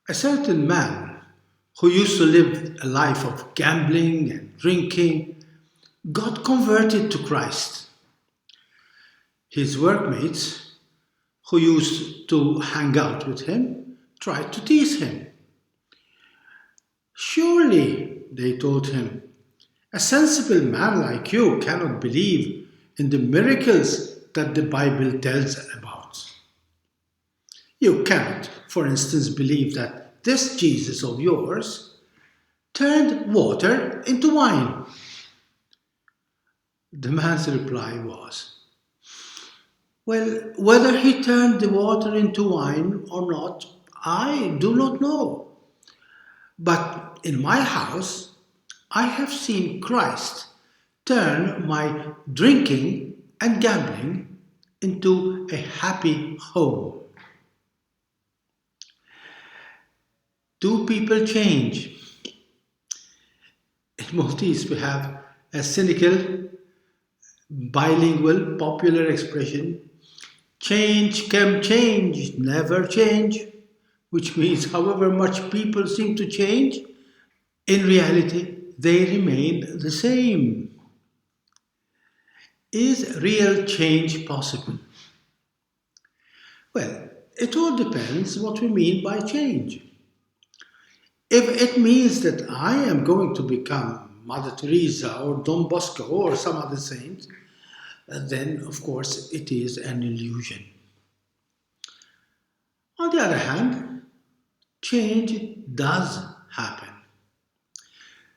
A certain man who used to live a life of gambling and drinking got converted to Christ. His workmates, who used to hang out with him, tried to tease him. Surely, they told him, a sensible man like you cannot believe in the miracles that the Bible tells about. You cannot, for instance, believe that this Jesus of yours turned water into wine. The man's reply was, well, whether he turned the water into wine or not, I do not know. But in my house, I have seen Christ turn my drinking and gambling into a happy home. Do people change? In Maltese, we have a cynical, bilingual, popular expression change can change, never change, which means however much people seem to change, in reality they remain the same. Is real change possible? Well, it all depends what we mean by change. If it means that I am going to become Mother Teresa or Don Bosco or some other saint, then of course it is an illusion. On the other hand, change does happen.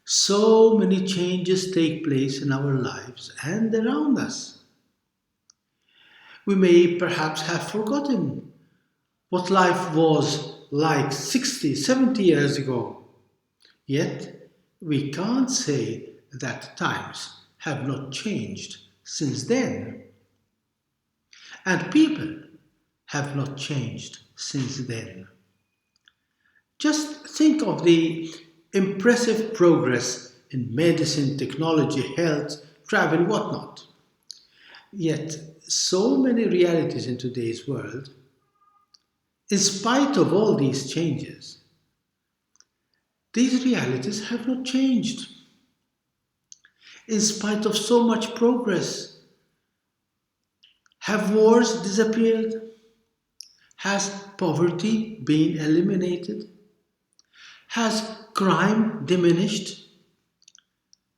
So many changes take place in our lives and around us. We may perhaps have forgotten what life was like 60, 70 years ago. Yet, we can't say that times have not changed since then. And people have not changed since then. Just think of the impressive progress in medicine, technology, health, travel, whatnot. Yet, so many realities in today's world, in spite of all these changes, these realities have not changed. In spite of so much progress, have wars disappeared? Has poverty been eliminated? Has crime diminished?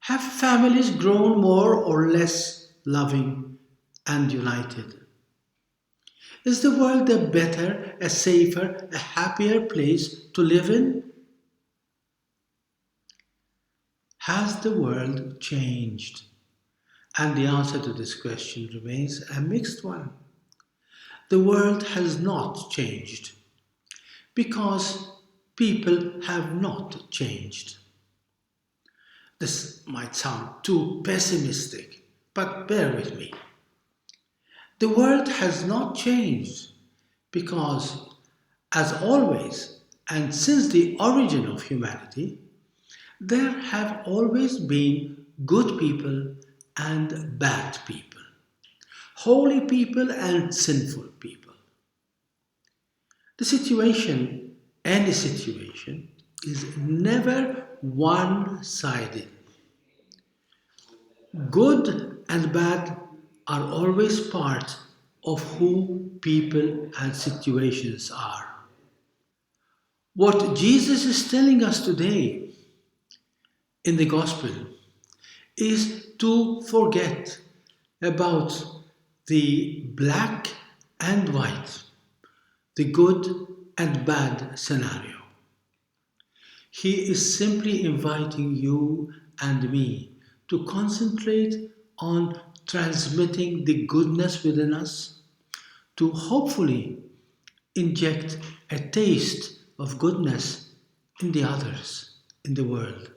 Have families grown more or less loving and united? Is the world a better, a safer, a happier place to live in? Has the world changed? And the answer to this question remains a mixed one. The world has not changed because people have not changed. This might sound too pessimistic, but bear with me. The world has not changed because, as always, and since the origin of humanity, there have always been good people and bad people, holy people and sinful people. The situation, any situation, is never one sided. Good and bad are always part of who people and situations are. What Jesus is telling us today in the gospel is to forget about the black and white, the good and bad scenario. He is simply inviting you and me to concentrate on transmitting the goodness within us, to hopefully inject a taste of goodness in the others, in the world.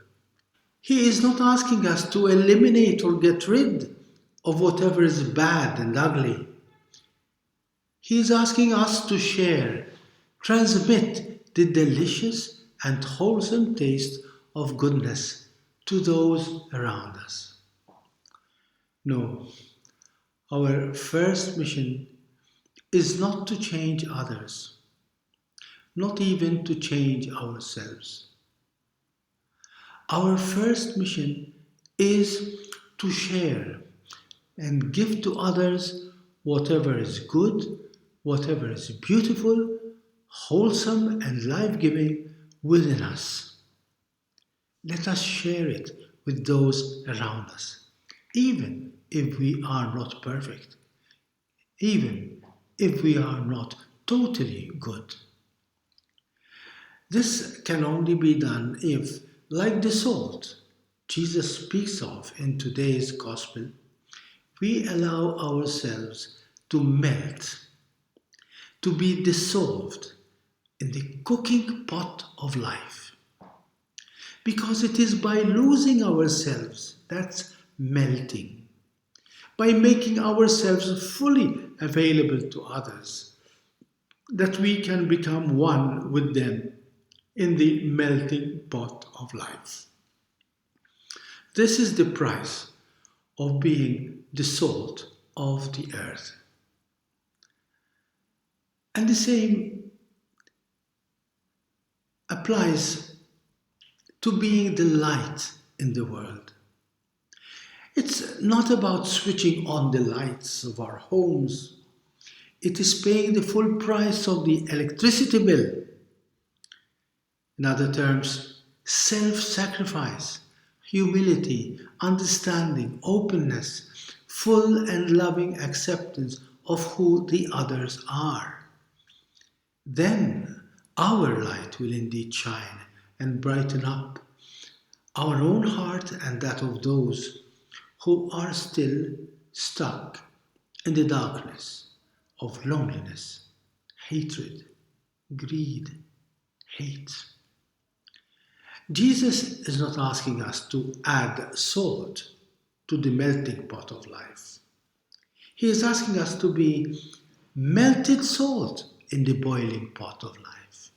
He is not asking us to eliminate or get rid of whatever is bad and ugly. He is asking us to share, transmit the delicious and wholesome taste of goodness to those around us. No, our first mission is not to change others, not even to change ourselves. Our first mission is to share and give to others whatever is good, whatever is beautiful, wholesome, and life giving within us. Let us share it with those around us, even if we are not perfect, even if we are not totally good. This can only be done if, like the salt Jesus speaks of in today's Gospel, we allow ourselves to melt, to be dissolved in the cooking pot of life. Because it is by losing ourselves, that's melting, by making ourselves fully available to others, that we can become one with them in the melting pot of life. This is the price of being the salt of the earth. And the same applies to being the light in the world. It's not about switching on the lights of our homes. It is paying the full price of the electricity bill. In other terms, self-sacrifice, humility, understanding, openness, full and loving acceptance of who the others are. Then our light will indeed shine and brighten up our own heart and that of those who are still stuck in the darkness of loneliness, hatred, greed, hate. Jesus is not asking us to add salt to the melting pot of life. He is asking us to be melted salt in the boiling pot of life.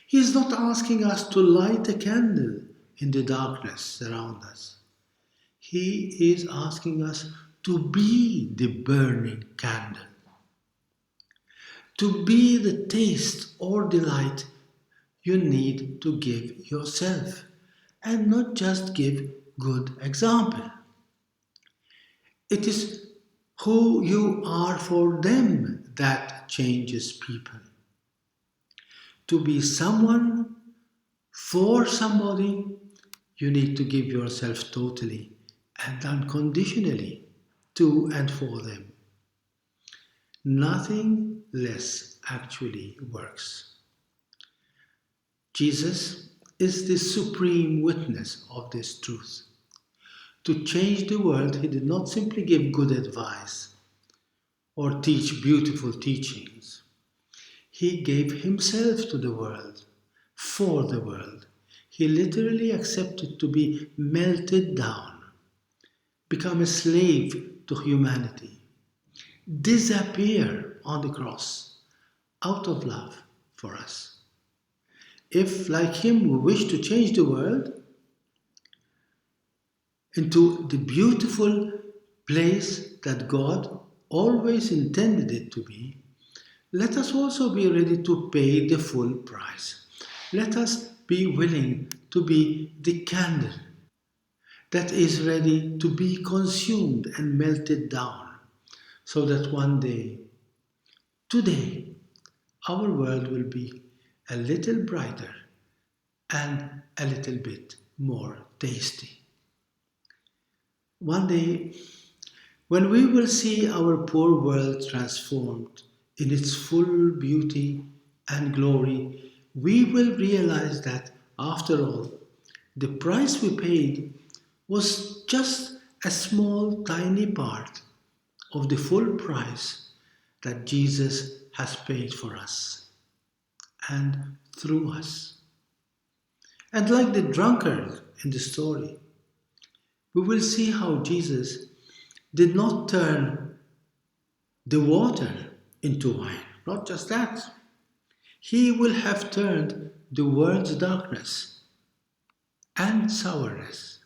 He is not asking us to light a candle in the darkness around us. He is asking us to be the burning candle, to be the taste or delight you need to give yourself, and not just give good example. It is who you are for them that changes people. To be someone for somebody, you need to give yourself totally and unconditionally to and for them. Nothing less actually works. Jesus is the supreme witness of this truth. To change the world, he did not simply give good advice or teach beautiful teachings. He gave himself to the world, for the world. He literally accepted to be melted down, become a slave to humanity, disappear on the cross out of love for us. If, like him, we wish to change the world into the beautiful place that God always intended it to be, let us also be ready to pay the full price. Let us be willing to be the candle that is ready to be consumed and melted down, so that one day, today, our world will be a little brighter and a little bit more tasty. One day, when we will see our poor world transformed in its full beauty and glory, we will realize that, after all, the price we paid was just a small, tiny part of the full price that Jesus has paid for us and through us. And like the drunkard in the story, we will see how Jesus did not turn the water into wine. Not just that. He will have turned the world's darkness and sourness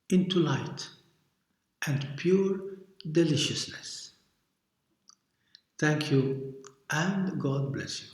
into light and pure deliciousness. Thank you, and God bless you.